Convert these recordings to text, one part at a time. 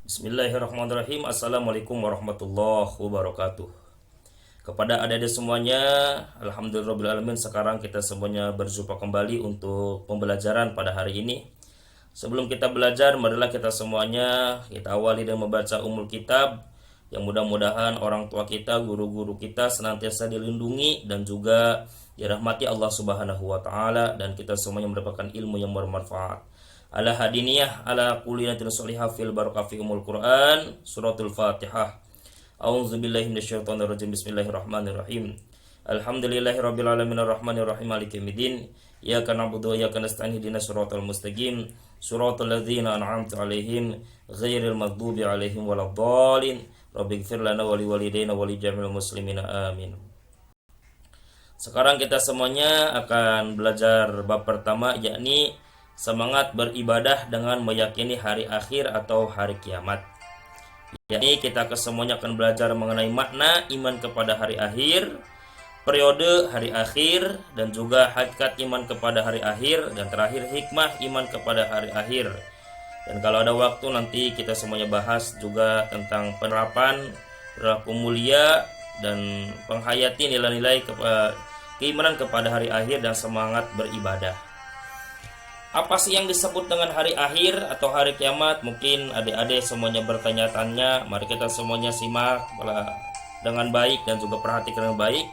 Bismillahirrahmanirrahim. Assalamualaikum warahmatullahi wabarakatuh. Kepada adik-adik semuanya, alhamdulillahirrahmanirrahim. Sekarang kita semuanya berjumpa kembali untuk pembelajaran pada hari ini. Sebelum kita belajar, marilah kita semuanya kita awali dengan membaca umul kitab, yang mudah-mudahan orang tua kita, guru-guru kita senantiasa dilindungi dan juga dirahmati Allah Subhanahu wa taala, dan kita semuanya mendapatkan ilmu yang bermanfaat. Ala hadiniyah ala kulinatin sholihah fil barakah fi umul Quran, suratul Fatihah. A'udzubillahi minasyaitonir rajim. Bismillahirrahmanirrahim. Alhamdulillahirabbil alamin arrahmanir rahim maliki yaumiddin. Iyyaka na'budu wa iyyaka nasta'in ihdinas siratal mustaqim. Siratal ladzina an'amta 'alaihim ghairil maghdubi 'alaihim waladdallin. Rabbighfir lana wa liwalidayna wa lijami'il muslimina amin. Sekarang kita semuanya akan belajar bab pertama, yakni semangat beribadah dengan meyakini hari akhir atau hari kiamat. Jadi kita kesemuanya akan belajar mengenai makna iman kepada hari akhir, periode hari akhir, dan juga hakikat iman kepada hari akhir, dan terakhir hikmah iman kepada hari akhir. Dan kalau ada waktu nanti kita semuanya bahas juga tentang penerapan perilaku mulia dan penghayati nilai-nilai keimanan kepada hari akhir dan semangat beribadah. Apa sih yang disebut dengan hari akhir atau hari kiamat? Mungkin adik-adik semuanya bertanya-tanya. Mari kita semuanya simak dengan baik dan juga perhatikan dengan baik.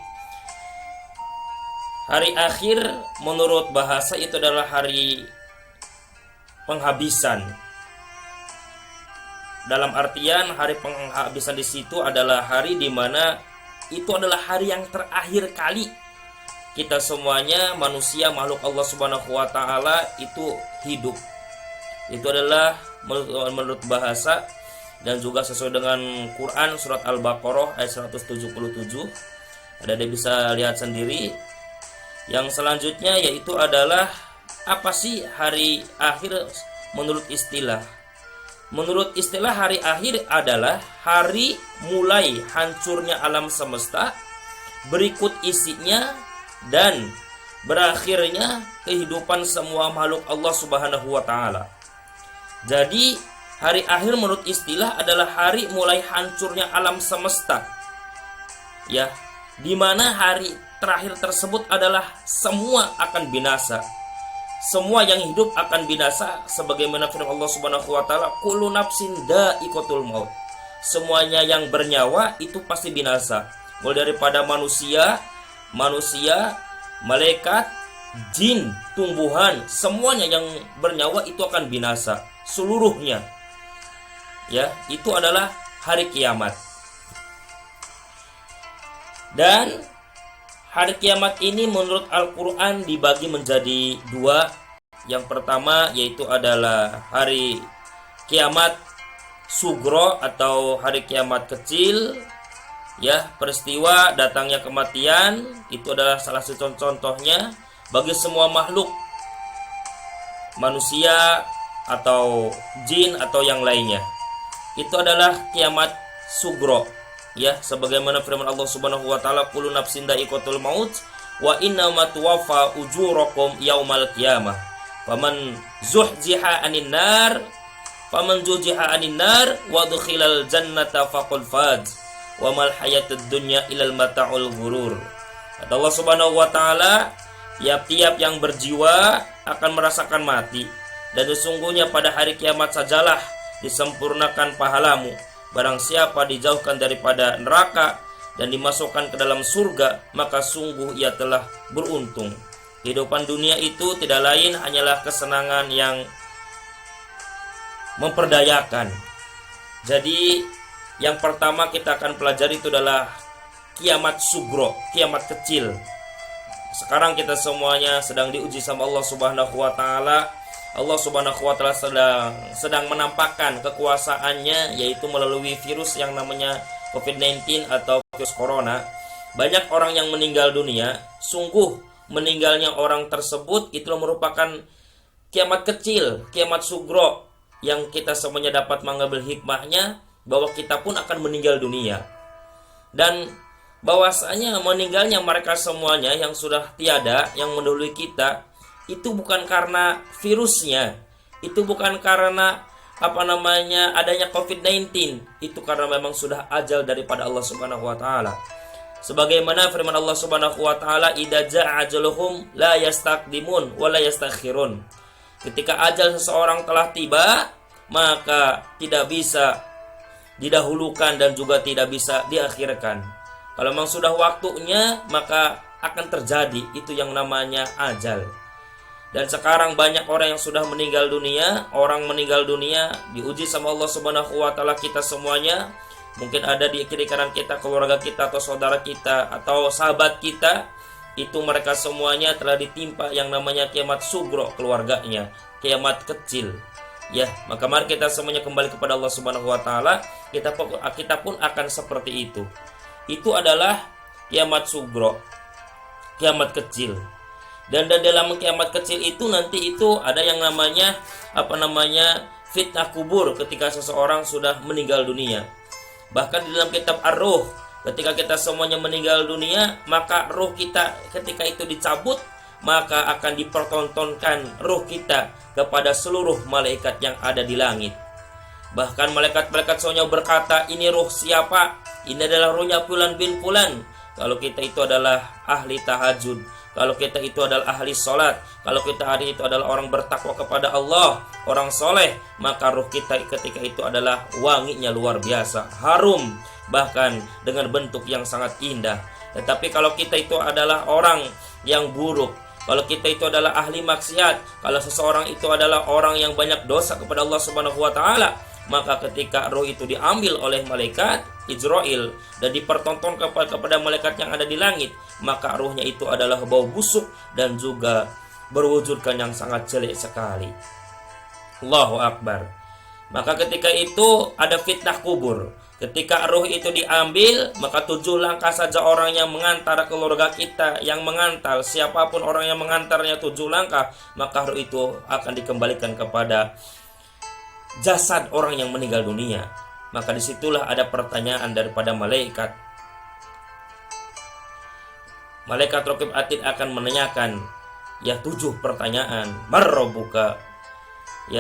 Hari akhir menurut bahasa itu adalah hari penghabisan. Dalam artian hari penghabisan di situ adalah hari di mana itu adalah hari yang terakhir kali kita semuanya manusia makhluk Allah Subhanahu wa taala itu hidup. Itu adalah menurut bahasa dan juga sesuai dengan Quran surat Al-Baqarah ayat 177. Ada bisa lihat sendiri. Yang selanjutnya yaitu adalah apa sih hari akhir menurut istilah? Menurut istilah hari akhir adalah hari mulai hancurnya alam semesta, berikut isinya, dan berakhirnya kehidupan semua makhluk Allah Subhanahu wa taala. Jadi hari akhir menurut istilah adalah hari mulai hancurnya alam semesta. Ya, di mana hari terakhir tersebut adalah semua akan binasa. Semua yang hidup akan binasa sebagaimana firman Allah Subhanahu wa taala, kullu nafsin dha'iqatul maut. Semuanya yang bernyawa itu pasti binasa. Mulai daripada manusia, malaikat, jin, tumbuhan, semuanya yang bernyawa itu akan binasa seluruhnya. Ya, itu adalah hari kiamat. Dan hari kiamat ini menurut Al-Qur'an dibagi menjadi dua. Yang pertama yaitu adalah hari kiamat sugro atau hari kiamat kecil. Ya, peristiwa datangnya kematian itu adalah salah satu contohnya bagi semua makhluk, manusia atau jin atau yang lainnya. Itu adalah kiamat sugro. Ya, sebagaimana firman Allah Subhanahu wa taala, kullu nafsin dha'iqatul maut wa innama tuwaffa ujurakum yaumal qiyamah. Faman zuhziha 'anil nar wa dukhilal jannata faqad faz. Wa mal hayatud dunya ilal mata'ul ghurur. Kata Allah Subhanahu wa taala, tiap-tiap yang berjiwa akan merasakan mati, dan sesungguhnya pada hari kiamat sajalah disempurnakan pahalamu. Barang siapa dijauhkan daripada neraka dan dimasukkan ke dalam surga, maka sungguh ia telah beruntung. Kehidupan dunia itu tidak lain hanyalah kesenangan yang memperdayakan. Jadi yang pertama kita akan pelajari itu adalah kiamat sugro, kiamat kecil. Sekarang kita semuanya sedang diuji sama Allah Subhanahu wa taala. Allah Subhanahu wa taala sedang menampakkan kekuasaannya, yaitu melalui virus yang namanya COVID-19 atau virus corona. Banyak orang yang meninggal dunia. Sungguh meninggalnya orang tersebut itu merupakan kiamat kecil, kiamat sugro, yang kita semuanya dapat mengambil hikmahnya bahwa kita pun akan meninggal dunia. Dan bahwasanya meninggalnya mereka semuanya yang sudah tiada, yang mendahului kita, itu bukan karena virusnya, itu bukan karena adanya COVID-19 itu karena memang sudah ajal daripada Allah Subhanahu wa taala. Sebagaimana firman Allah Subhanahu wa taala, "Idza jaa ajaluhum la yastaqdimun wa la yastakhirun." Ketika ajal seseorang telah tiba, maka tidak bisa didahulukan dan juga tidak bisa diakhirkan. Kalau memang sudah waktunya, maka akan terjadi itu yang namanya ajal. Dan sekarang banyak orang yang sudah meninggal dunia. Orang meninggal dunia diuji sama Allah Subhanahu wa taala, kita semuanya. Mungkin ada di kiri kanan kita, keluarga kita atau saudara kita atau sahabat kita. Itu mereka semuanya telah ditimpa yang namanya kiamat sugro keluarganya, kiamat kecil. Ya, maka mari kita semuanya kembali kepada Allah Subhanahu wa taala. Kita pun akan seperti itu. Itu adalah kiamat sugro, kiamat kecil. Dan dalam kiamat kecil itu nanti itu ada yang namanya fitnah kubur ketika seseorang sudah meninggal dunia. Bahkan di dalam kitab Ar-Ruh, ketika kita semuanya meninggal dunia, maka ruh kita ketika itu dicabut, maka akan dipertontonkan ruh kita kepada seluruh malaikat yang ada di langit. Bahkan malaikat-malaikat semuanya berkata, "Ini ruh siapa? Ini adalah ruhnya Fulan bin Fulan." Kalau kita itu adalah ahli tahajud, kalau kita itu adalah ahli sholat, kalau kita hari itu adalah orang bertakwa kepada Allah, orang soleh, maka ruh kita ketika itu adalah wanginya luar biasa, harum, bahkan dengan bentuk yang sangat indah. Tetapi kalau kita itu adalah orang yang buruk, kalau kita itu adalah ahli maksiat, kalau seseorang itu adalah orang yang banyak dosa kepada Allah Subhanahu wa taala, maka ketika ruh itu diambil oleh malaikat Ijrail dan dipertontonkan kepada malaikat yang ada di langit, maka ruhnya itu adalah bau busuk dan juga berwujudkan yang sangat jelek sekali. Allahu Akbar. Maka ketika itu ada fitnah kubur. Ketika ruh itu diambil, maka 7 langkah saja orang yang mengantar keluarga kita, yang mengantar siapapun orang yang mengantarnya 7 langkah, maka ruh itu akan dikembalikan kepada jasad orang yang meninggal dunia. Maka disitulah ada pertanyaan daripada malaikat. Malaikat Raqib Atid akan menanyakan 7 pertanyaan. Marrobuka,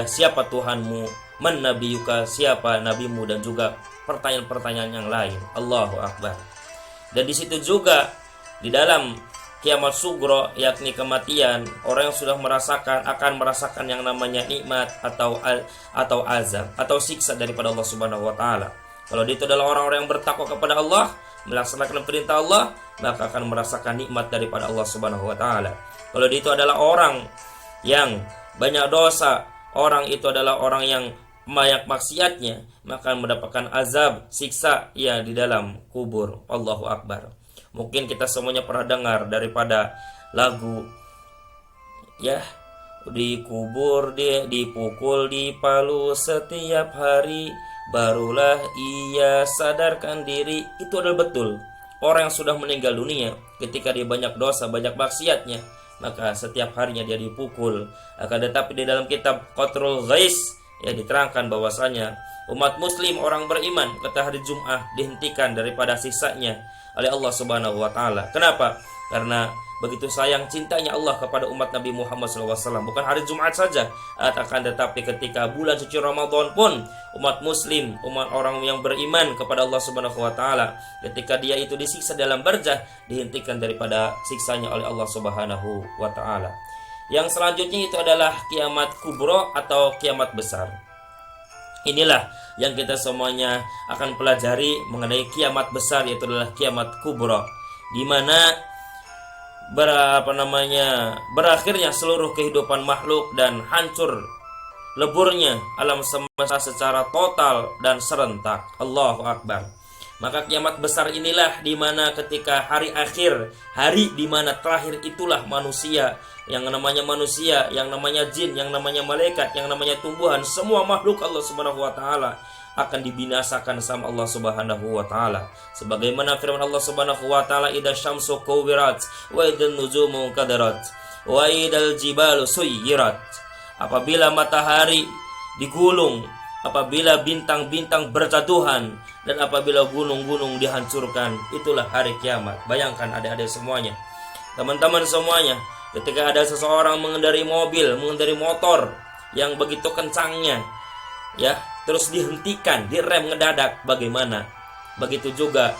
siapa Tuhanmu? Man nabiyuka, siapa nabimu? Dan juga pertanyaan-pertanyaan yang lain. Allahu Akbar. Dan di situ juga di dalam kiamat sugro, yakni kematian, orang yang sudah akan merasakan yang namanya nikmat atau azab atau siksa daripada Allah Subhanahu wa taala. Kalau dia itu adalah orang-orang yang bertakwa kepada Allah, melaksanakan perintah Allah, maka akan merasakan nikmat daripada Allah Subhanahu wa taala. Kalau dia itu adalah orang yang banyak dosa, orang itu adalah orang yang banyak maksiatnya, maka akan mendapatkan azab, siksa di dalam kubur. Allahu Akbar. Mungkin kita semuanya pernah dengar daripada lagu dikubur dia, dipukul di palu setiap hari, barulah ia sadarkan diri. Itu adalah betul. Orang yang sudah meninggal dunia, ketika dia banyak dosa, banyak maksiatnya, maka setiap harinya dia dipukul. Akan tetapi di dalam kitab Qatrul Ghais diterangkan bahwasanya umat muslim, orang beriman, kata hari Jum'ah dihentikan daripada sisanya oleh Allah Subhanahu wa taala. Kenapa? Karena begitu sayang cintanya Allah kepada umat Nabi Muhammad SAW. Bukan hari Jumat saja, akan tetapi ketika bulan suci Ramadan pun umat muslim, umat orang yang beriman kepada Allah Subhanahu wa taala, ketika dia itu disiksa dalam barzah, dihentikan daripada siksanya oleh Allah Subhanahu wa taala. Yang selanjutnya itu adalah kiamat kubro atau kiamat besar. Inilah yang kita semuanya akan pelajari mengenai kiamat besar, yaitu adalah kiamat kubro, di mana berakhirnya seluruh kehidupan makhluk dan hancur leburnya alam semesta secara total dan serentak. Allahu Akbar. Maka kiamat besar inilah di mana ketika hari akhir, hari di mana terakhir itulah manusia, yang namanya manusia, yang namanya jin, yang namanya malaikat, yang namanya tumbuhan, semua makhluk Allah Subhanahu wa taala akan dibinasakan sama Allah Subhanahu wa taala. Sebagaimana firman Allah Subhanahu wa taala, "Idza syamsu kuwirat wa idzan nujumu kadarat wa idzal jibalu suyirat." Apabila matahari digulung, apabila bintang-bintang berjatuhan, dan apabila gunung-gunung dihancurkan, itulah hari kiamat. Bayangkan adik-adik semuanya, teman-teman semuanya, ketika ada seseorang mengendarai mobil, mengendarai motor yang begitu kencangnya, ya, terus dihentikan, direm ngedadak, bagaimana? Begitu juga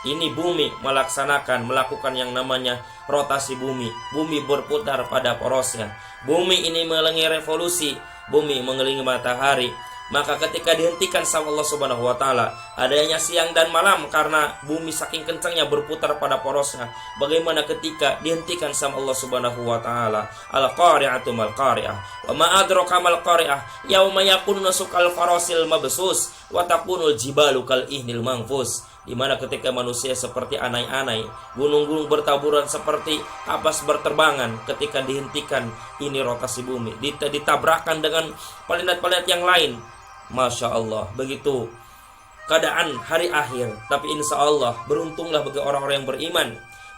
ini bumi melakukan yang namanya rotasi bumi. Bumi berputar pada porosnya. Bumi ini mengelilingi revolusi, bumi mengelilingi matahari. Maka ketika dihentikan sama Allah Subhanahu wa taala, adanya siang dan malam karena bumi saking kencangnya berputar pada porosnya. Bagaimana ketika dihentikan sama Allah Subhanahu wa taala? Al-qari'atu mal qari'ah. Wa ma adraka mal qari'ah? Yauma yakunu sukal farasil mabsus wa takunul jibalu kal ihnil manfus. Di mana ketika manusia seperti anai-anai, gunung-gunung bertaburan seperti kapas berterbangan ketika dihentikan ini rotasi bumi, ditabrakkan dengan planet-planet yang lain. Masya Allah, begitu keadaan hari akhir. Tapi insya Allah beruntunglah bagi orang-orang yang beriman,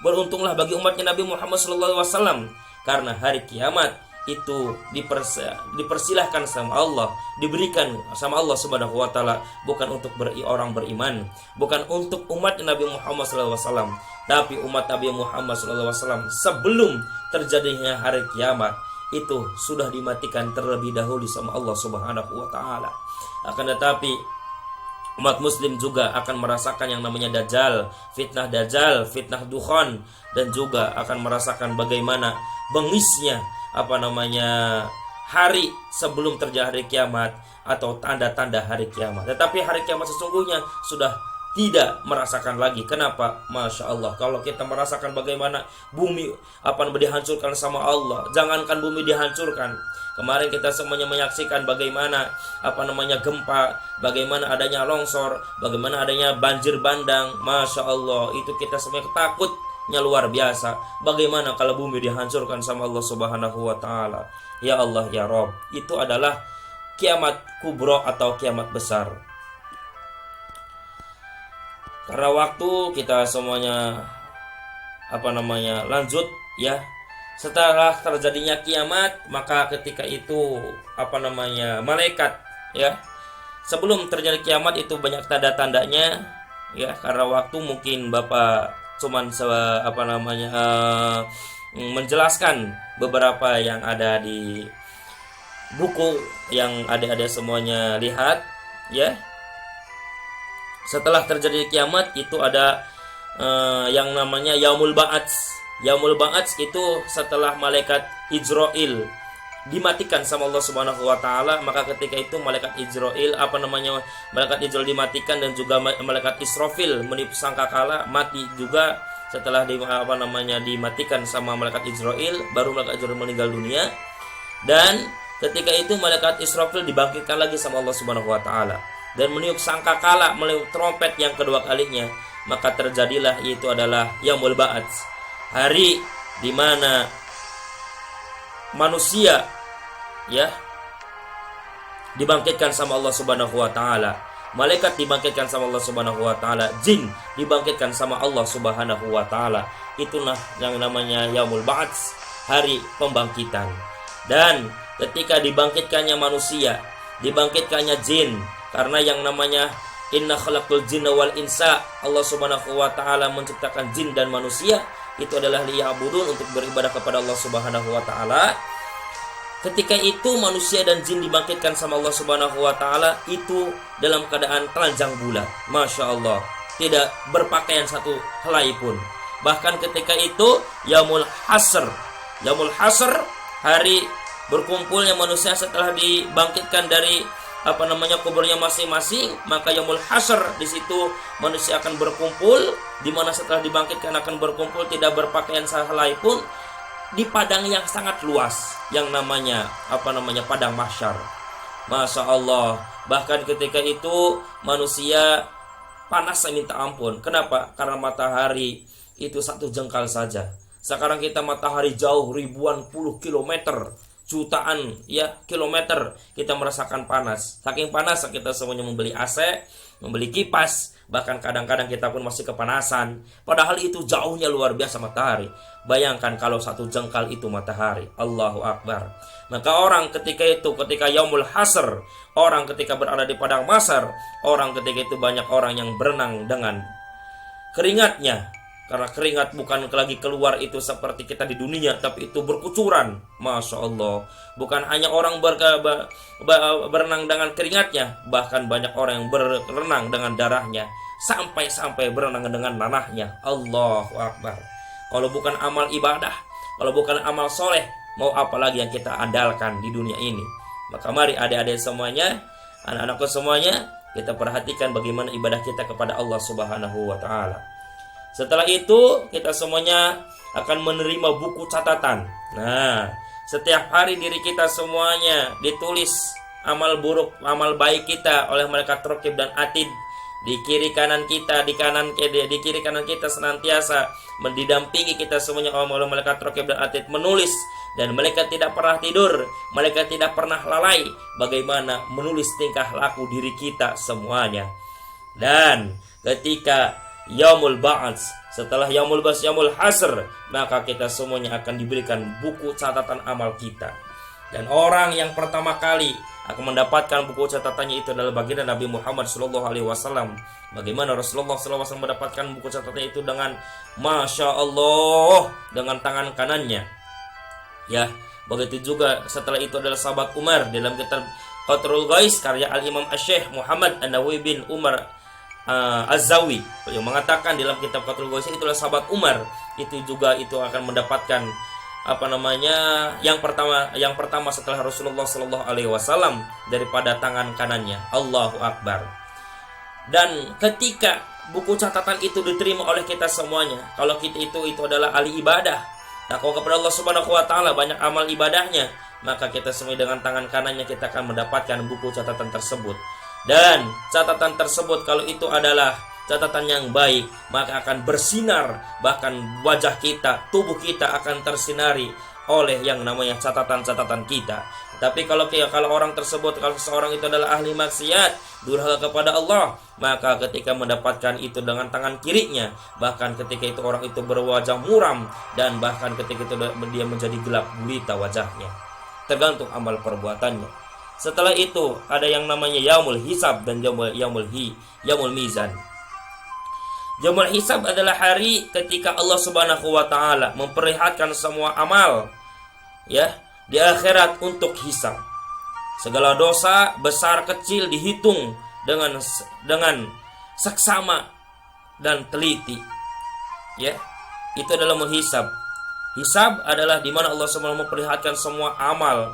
beruntunglah bagi umatnya Nabi Muhammad SAW, karena hari kiamat itu dipersilahkan sama Allah, diberikan sama Allah Subhanahu wa taala, bukan untuk orang beriman, bukan untuk umat Nabi Muhammad SAW, tapi umat Nabi Muhammad SAW sebelum terjadinya hari kiamat itu sudah dimatikan terlebih dahulu sama Allah Subhanahu wa taala. Akan tetapi umat muslim juga akan merasakan yang namanya dajjal, fitnah dukhan, dan juga akan merasakan bagaimana bengisnya hari sebelum terjadi hari kiamat atau tanda-tanda hari kiamat. Tetapi hari kiamat sesungguhnya sudah tidak merasakan lagi. Kenapa? Masya Allah, kalau kita merasakan bagaimana bumi dihancurkan sama Allah, jangankan bumi dihancurkan, kemarin kita semuanya menyaksikan bagaimana gempa, bagaimana adanya longsor, bagaimana adanya banjir bandang. Masya Allah, itu kita semuanya takutnya luar biasa. Bagaimana kalau bumi dihancurkan sama Allah Subhanahu wa taala? Ya Allah ya Rabb, itu adalah kiamat kubro atau kiamat besar. Karena waktu kita semuanya lanjut ya. Setelah terjadinya kiamat, maka ketika itu malaikat ya. Sebelum terjadi kiamat itu banyak tanda-tandanya ya, karena waktu mungkin Bapak cuman menjelaskan beberapa yang ada di buku yang adik-adik semuanya lihat ya. Setelah terjadi kiamat itu ada yang namanya Yaumul Ba'ats. Yaumul Ba'ats itu setelah malaikat Ijrail dimatikan sama Allah Subhanahu wa taala, maka ketika itu malaikat Ijrail dimatikan, dan juga malaikat Israfil menipu sangkakala mati juga setelah dimatikan sama malaikat Ijrail, baru malaikat Ijrail meninggal dunia. Dan ketika itu malaikat Israfil dibangkitkan lagi sama Allah Subhanahu wa taala dan meniup sangkakala, meniup trompet yang kedua kalinya, maka terjadilah itu adalah Yaumul Ba'ats, hari di mana manusia ya dibangkitkan sama Allah Subhanahu wa taala, malaikat dibangkitkan sama Allah Subhanahu wa taala, jin dibangkitkan sama Allah Subhanahu wa taala. Itulah yang namanya Yaumul Ba'ats, hari pembangkitan. Dan ketika dibangkitkannya manusia, dibangkitkannya jin, karena yang namanya inna khalaqul jinna wal insa, Allah Subhanahu wa taala menciptakan jin dan manusia itu adalah liya'budun, untuk beribadah kepada Allah Subhanahu wa taala. Ketika itu manusia dan jin dibangkitkan sama Allah Subhanahu wa taala itu dalam keadaan telanjang bulat. Masya Allah, tidak berpakaian satu helai pun. Bahkan ketika itu Yaumul Hasr, hari berkumpulnya manusia setelah dibangkitkan dari kuburnya masing-masing, maka Yaumul Hasr, di situ manusia akan berkumpul, di mana setelah dibangkitkan akan berkumpul tidak berpakaian sehelai pun di padang yang sangat luas yang namanya padang mahsyar. Masya Allah, bahkan ketika itu manusia panas minta ampun. Kenapa? Karena matahari itu satu jengkal saja. Sekarang kita matahari jauh ribuan puluh kilometer, jutaan kilometer kita merasakan panas. Saking panas kita semuanya membeli AC, membeli kipas, bahkan kadang-kadang kita pun masih kepanasan. Padahal itu jauhnya luar biasa matahari. Bayangkan kalau satu jengkal itu matahari. Allahu Akbar. Maka orang ketika Yaumul Hasr, orang ketika berada di padang mahsyar, orang ketika itu banyak orang yang berenang dengan keringatnya Karena keringat bukan lagi keluar itu seperti kita di dunia, tapi itu berkucuran. Masya Allah. Bukan hanya orang berenang dengan keringatnya, bahkan banyak orang yang berenang dengan darahnya, sampai berenang dengan nanahnya. Allahu Akbar. Kalau bukan amal ibadah, kalau bukan amal soleh, mau apa lagi yang kita andalkan di dunia ini? Maka mari adik-adik semuanya, anak-anakku semuanya, kita perhatikan bagaimana ibadah kita kepada Allah Subhanahu wa Ta'ala. Setelah itu kita semuanya akan menerima buku catatan. Nah, setiap hari diri kita semuanya ditulis amal buruk, amal baik kita oleh malaikat raqib dan atid. Di kiri kanan kita, di kiri kanan kita senantiasa mendidampingi kita semuanya oleh malaikat raqib dan atid menulis, dan mereka tidak pernah tidur, mereka tidak pernah lalai bagaimana menulis tingkah laku diri kita semuanya. Dan ketika Yaumul Ba'ats, setelah Yaumul Ba'ats, Yaumul Hasr, maka kita semuanya akan diberikan buku catatan amal kita. Dan orang yang pertama kali akan mendapatkan buku catatannya itu adalah baginda Nabi Muhammad SAW. Bagaimana Rasulullah SAW mendapatkan buku catatannya itu dengan Masya Allah, dengan tangan kanannya. Ya, begitu juga setelah itu adalah sahabat Umar dalam kitab Qatrul Ghais karya Al-Imam Asy-Syaikh Muhammad An-Nawawi bin Umar Az-Zawi yang mengatakan dalam kitab Qatrul Ghais itulah sahabat Umar itu juga itu akan mendapatkan yang pertama setelah Rasulullah Shallallahu Alaihi Wasallam daripada tangan kanannya. Allahu Akbar. Dan ketika buku catatan itu diterima oleh kita semuanya, kalau kita itu adalah ahli ibadah, takwa kepada Allah Subhanahu Wa Taala, banyak amal ibadahnya, maka kita semua dengan tangan kanannya kita akan mendapatkan buku catatan tersebut. Dan catatan tersebut kalau itu adalah catatan yang baik, maka akan bersinar, bahkan wajah kita, tubuh kita akan tersinari oleh yang namanya catatan-catatan kita. Tapi kalau orang tersebut, kalau seseorang itu adalah ahli maksiat, durhaka kepada Allah, maka ketika mendapatkan itu dengan tangan kirinya, bahkan ketika itu orang itu berwajah muram, dan bahkan ketika itu dia menjadi gelap gulita wajahnya, tergantung amal perbuatannya. Setelah itu ada yang namanya Yaumul Hisab dan Yaumul Mizan. Yaumul Hisab adalah hari ketika Allah Subhanahu wa Ta'ala memperlihatkan semua amal ya di akhirat untuk hisab. Segala dosa besar kecil dihitung dengan seksama dan teliti. Ya, itu adalah menghisab. Hisab adalah di mana Allah Subhanahu wa Ta'ala memperlihatkan semua amal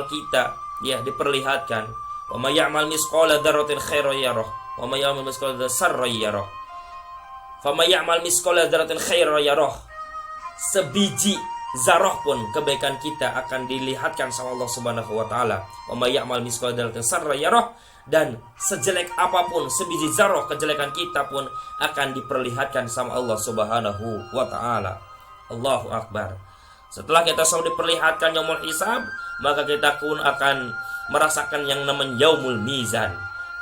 kita, ya, diperlihatkan. Wa may ya'mal misqala dzarratin khairan yarah wa may ya'mal misqala dzarratin syarran yarah. Fa may ya'mal misqala dzarratin khairan yarah. Sebiji zarah pun kebaikan kita akan dilihatkan sama Allah Subhanahu wa Ta'ala. Wa may ya'mal misqala dzarratin syarran yarah. Dan sejelek apapun sebiji zarah kejelekan kita pun akan diperlihatkan sama Allah Subhanahu wa Ta'ala. Allahu Akbar. Setelah kita sudah diperlihatkan Yaumul Hisab, maka kita pun akan merasakan yang namanya Yaumul Mizan.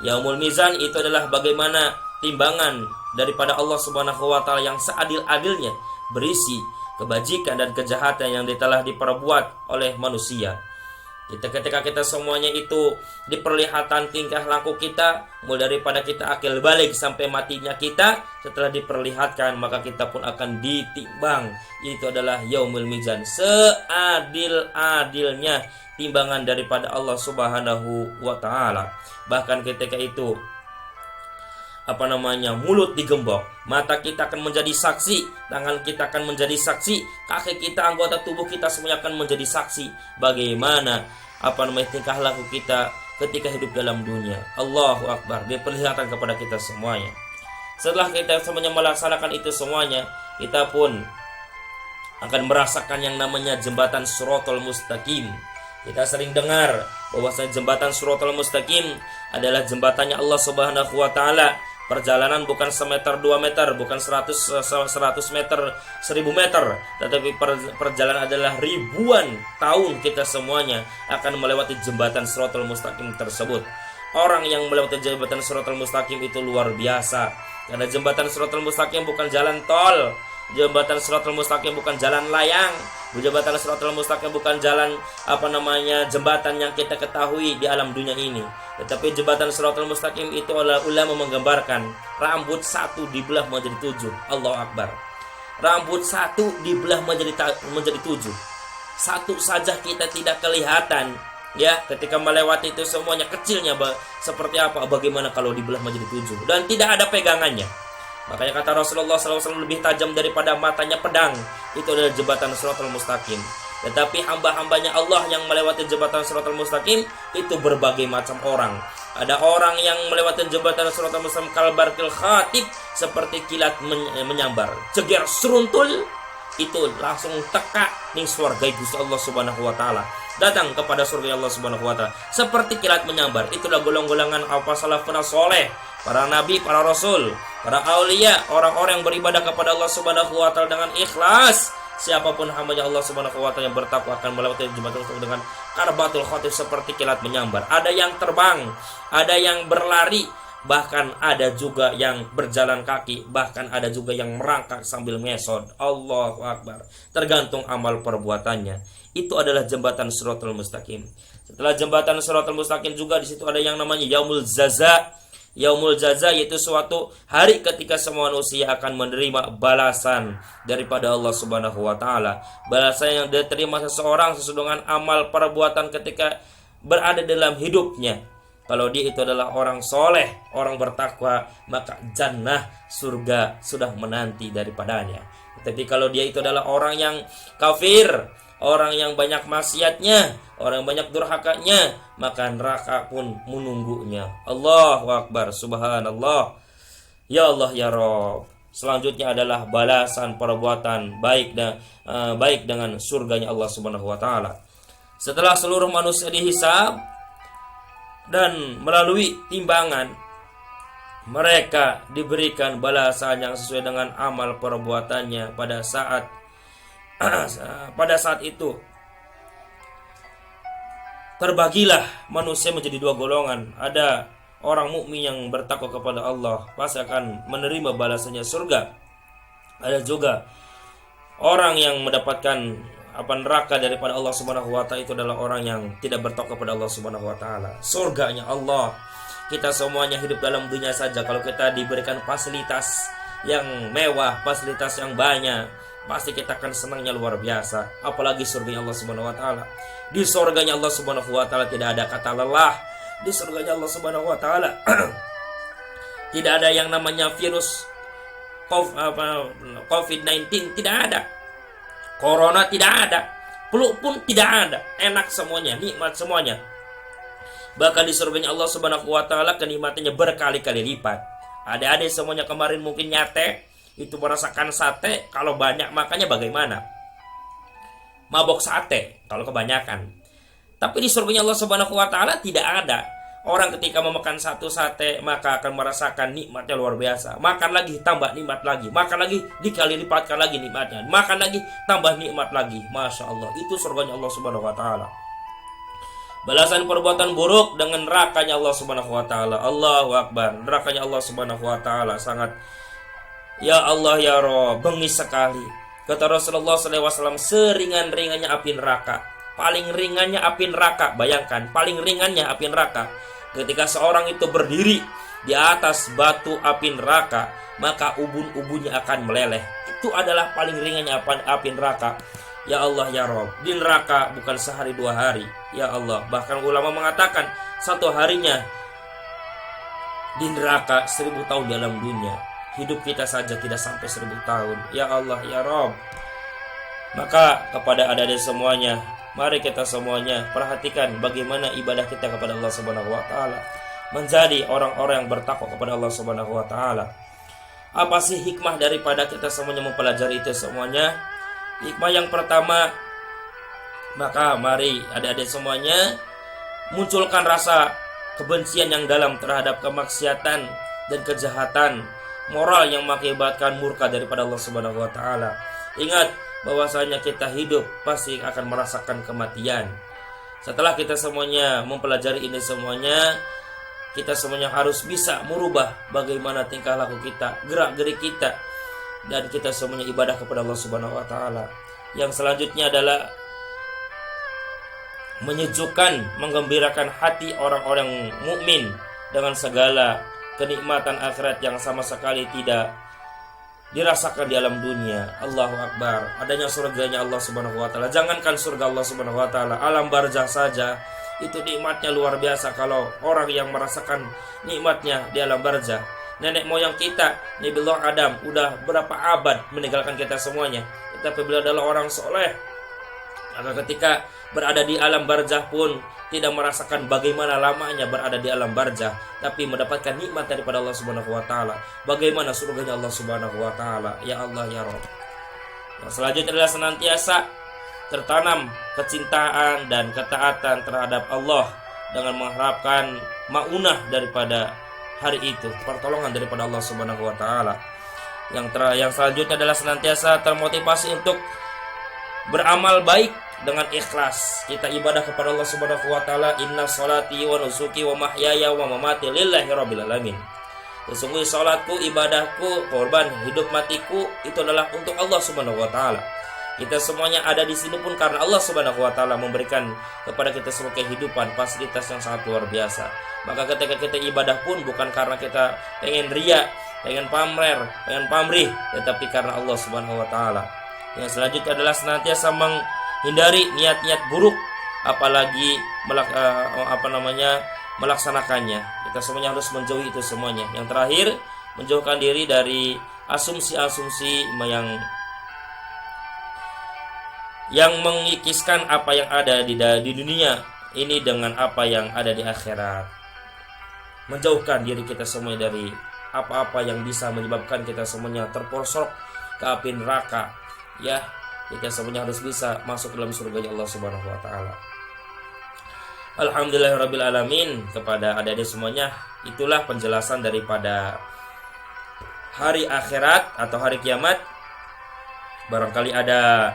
Yaumul Mizan itu adalah bagaimana timbangan daripada Allah Subhanahu wa Ta'ala yang seadil-adilnya berisi kebajikan dan kejahatan yang telah diperbuat oleh manusia. Ketika kita semuanya itu diperlihatkan tingkah laku kita, mulai daripada kita akil balik sampai matinya kita, setelah diperlihatkan maka kita pun akan ditimbang. Itu adalah Yaumul Mizan, seadil-adilnya timbangan daripada Allah Subhanahu wa Ta'ala. Bahkan ketika itu mulut digembok, mata kita akan menjadi saksi, tangan kita akan menjadi saksi, kaki kita, anggota tubuh kita semuanya akan menjadi saksi bagaimana tingkah laku kita ketika hidup dalam dunia. Allahu Akbar, diperlihatkan kepada kita semuanya. Setelah kita semuanya melaksanakan itu semuanya, kita pun akan merasakan yang namanya jembatan Shiratal Mustaqim. Kita sering dengar bahwasanya jembatan Shiratal Mustaqim adalah jembatannya Allah Subhanahu wa Ta'ala. Perjalanan bukan semeter 2 meter, bukan 100 meter, 1000 meter, tetapi perjalanan adalah ribuan tahun kita semuanya akan melewati jembatan Shiratal Mustaqim tersebut. Orang yang melewati jembatan Shiratal Mustaqim itu luar biasa. Karena jembatan Shiratal Mustaqim bukan jalan tol, jembatan Shiratal Mustaqim bukan jalan layang, jembatan Shiratal Mustaqim bukan jalan jembatan yang kita ketahui di alam dunia ini. Tetapi jembatan Shiratal Mustaqim itu adalah ulama menggambarkan rambut satu dibelah menjadi 7. Allahu Akbar. rambut satu dibelah menjadi 7. Satu saja kita tidak kelihatan, ya, ketika melewati itu semuanya. Kecilnya seperti apa, bagaimana kalau dibelah menjadi 7 dan tidak ada pegangannya. Makanya kata Rasulullah SAW, lebih tajam daripada matanya pedang itu adalah jembatan Shiratal Mustaqim. Tetapi hamba-hambanya Allah yang melewati jembatan Shiratal Mustaqim itu berbagai macam orang. Ada orang yang melewati jembatan Shiratal Mustaqim kalbarqil khatib, seperti kilat menyambar, ceger seruntul, itu langsung teka ning surga Gusti Allah Subhanahu wa taala, datang kepada surga Allah Subhanahu wa taala seperti kilat menyambar. Itulah golongan-golongan apa salafun saleh, para nabi, para rasul, para aulia, orang-orang yang beribadah kepada Allah Subhanahu wa taala dengan ikhlas. Siapapun hamba Allah Subhanahu wa taala yang bertakwa akan melewati jembatan itu dengan karbatul khatib, seperti kilat menyambar. Ada yang terbang, ada yang berlari, bahkan ada juga yang berjalan kaki, bahkan ada juga yang merangkak sambil ngesot. Allahu Akbar. Tergantung amal perbuatannya. Itu adalah jembatan Shiratal Mustaqim. Setelah jembatan Shiratal Mustaqim juga di situ ada yang namanya Yaumul Jaza. Yaumul Jaza yaitu suatu hari ketika semua manusia akan menerima balasan daripada Allah Subhanahu wa taala. Balasan yang diterima seseorang sesuai dengan amal perbuatan ketika berada dalam hidupnya. Kalau dia itu adalah orang soleh, orang bertakwa, maka jannah, surga sudah menanti daripadanya. Tapi kalau dia itu adalah orang yang kafir, orang yang banyak maksiatnya, orang yang banyak durhakanya, maka neraka pun menunggunya. Allahu Akbar, subhanallah. Ya Allah ya Rabb. Selanjutnya adalah balasan perbuatan baik dengan surganya Allah Subhanahu wa taala. Setelah seluruh manusia dihisab dan melalui timbangan, mereka diberikan balasan yang sesuai dengan amal perbuatannya. Pada saat itu terbagilah manusia menjadi 2 golongan. Ada orang mukmin yang bertakwa kepada Allah, pasti akan menerima balasannya surga. Ada juga orang yang mendapatkan neraka daripada Allah Subhanahu wa taala, itu adalah orang yang tidak bertakwa kepada Allah Subhanahu wa taala. Surganya Allah. Kita semuanya hidup dalam dunia saja, kalau kita diberikan fasilitas yang mewah, fasilitas yang banyak, pasti kita akan senangnya luar biasa. Apalagi surganya Allah Subhanahu wa taala. Di surganya Allah Subhanahu wa taala tidak ada kata lelah. Di surganya Allah Subhanahu wa taala tidak ada yang namanya virus COVID-19, tidak ada. Corona tidak ada, flu pun tidak ada. Enak semuanya, nikmat semuanya. Bahkan di surganya Allah Subhanahu wa taala kenikmatannya berkali-kali lipat. Adik-adik semuanya kemarin mungkin nyate itu merasakan sate, kalau banyak makannya bagaimana? Mabok sate kalau kebanyakan. Tapi di surganya Allah Subhanahu wa taala tidak ada. Orang ketika memakan satu sate maka akan merasakan nikmatnya luar biasa. Makan lagi tambah nikmat lagi, makan lagi dikali lipatkan lagi nikmatnya, makan lagi tambah nikmat lagi. Masya Allah, itu surganya Allah Subhanahu wa taala. Balasan perbuatan buruk dengan nerakanya Allah Subhanahu wa taala. Allahu Akbar. Nerakanya Allah Subhanahu wa taala sangat, ya Allah ya Rabb, bengis sekali. Kata Rasulullah SAW, seringan-ringannya api neraka, paling ringannya api neraka. Bayangkan, paling ringannya api neraka. Ketika seorang itu berdiri di atas batu api neraka, maka ubun-ubunnya akan meleleh. Itu adalah paling ringannya api neraka. Ya Allah ya Rabb, di neraka bukan sehari 2 hari. Ya Allah, bahkan ulama mengatakan satu harinya di neraka 1000 tahun dalam dunia. Hidup kita saja tidak sampai 1000 tahun. Ya Allah ya Rabb. Maka kepada adik-adik semuanya, mari kita semuanya perhatikan bagaimana ibadah kita kepada Allah Subhanahu wa taala. Menjadi orang-orang yang bertakwa kepada Allah Subhanahu wa taala. Apa sih hikmah daripada kita semuanya mempelajari itu semuanya? Hikmah yang pertama, maka mari adik-adik semuanya munculkan rasa kebencian yang dalam terhadap kemaksiatan dan kejahatan moral yang mengakibatkan murka daripada Allah Subhanahu wa taala. Ingat bahwasanya kita hidup pasti akan merasakan kematian. Setelah kita semuanya mempelajari ini semuanya, kita semuanya harus bisa merubah bagaimana tingkah laku kita, gerak-gerik kita, dan kita semuanya ibadah kepada Allah Subhanahu wa taala. Yang selanjutnya adalah menyejukkan, menggembirakan hati orang-orang mukmin dengan segala kenikmatan akhirat yang sama sekali tidak dirasakan di alam dunia. Allahu Akbar, adanya surganya Allah Subhanahu wa taala. Jangankan surga Allah Subhanahu wa taala, alam barzah saja itu nikmatnya luar biasa. Kalau orang yang merasakan nikmatnya di alam barzah, nenek moyang kita Nabiullah Adam udah berapa abad meninggalkan kita semuanya, tetapi beliau adalah orang soleh. Maka ketika berada di alam barzah pun tidak merasakan bagaimana lamanya berada di alam barzah, tapi mendapatkan nikmat daripada Allah Subhanahu wa taala. Bagaimana surganya Allah Subhanahu wa taala? Ya Allah ya Rabb. Yang selanjutnya adalah senantiasa tertanam kecintaan dan ketaatan terhadap Allah dengan mengharapkan maunah daripada hari itu, pertolongan daripada Allah Subhanahu wa taala. Yang selanjutnya adalah senantiasa termotivasi untuk beramal baik dengan ikhlas. Kita ibadah kepada Allah Subhanahu wa taala, inna sholati wa nusuki wa mahyaya wa mamati lillahi rabbil alamin. Sesungguhnya salatku, ibadahku, korban hidup matiku itu adalah untuk Allah Subhanahu wa taala. Kita semuanya ada di sini pun karena Allah Subhanahu wa taala memberikan kepada kita semua kehidupan, fasilitas yang sangat luar biasa. Maka ketika kita ibadah pun bukan karena kita pengen riya, pengen pamer, pengen pamrih, tetapi karena Allah Subhanahu wa taala. Yang selanjutnya adalah senantiasa menghindari niat-niat buruk, apalagi melaksanakannya. Kita semuanya harus menjauhi itu semuanya. Yang terakhir, menjauhkan diri dari asumsi-asumsi yang mengikiskan apa yang ada di dunia ini dengan apa yang ada di akhirat. Menjauhkan diri kita semuanya dari apa-apa yang bisa menyebabkan kita semuanya terperosok ke api neraka. Ya, kita semuanya harus bisa masuk dalam surga Allah Subhanahu wa taala. Alhamdulillahirabbil alamin. Kepada adik-adik semuanya, itulah penjelasan daripada hari akhirat atau hari kiamat. Barangkali ada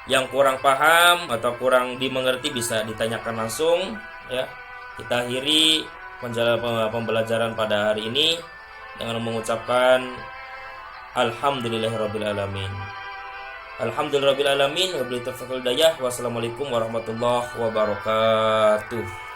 yang kurang paham atau kurang dimengerti bisa ditanyakan langsung ya. Kita akhiri pembelajaran pada hari ini dengan mengucapkan alhamdulillahirabbil alamin. Alhamdulillahirabbil alamin. Wabillahi taufiq wal hidayah. Wassalamualaikum warahmatullahi wabarakatuh.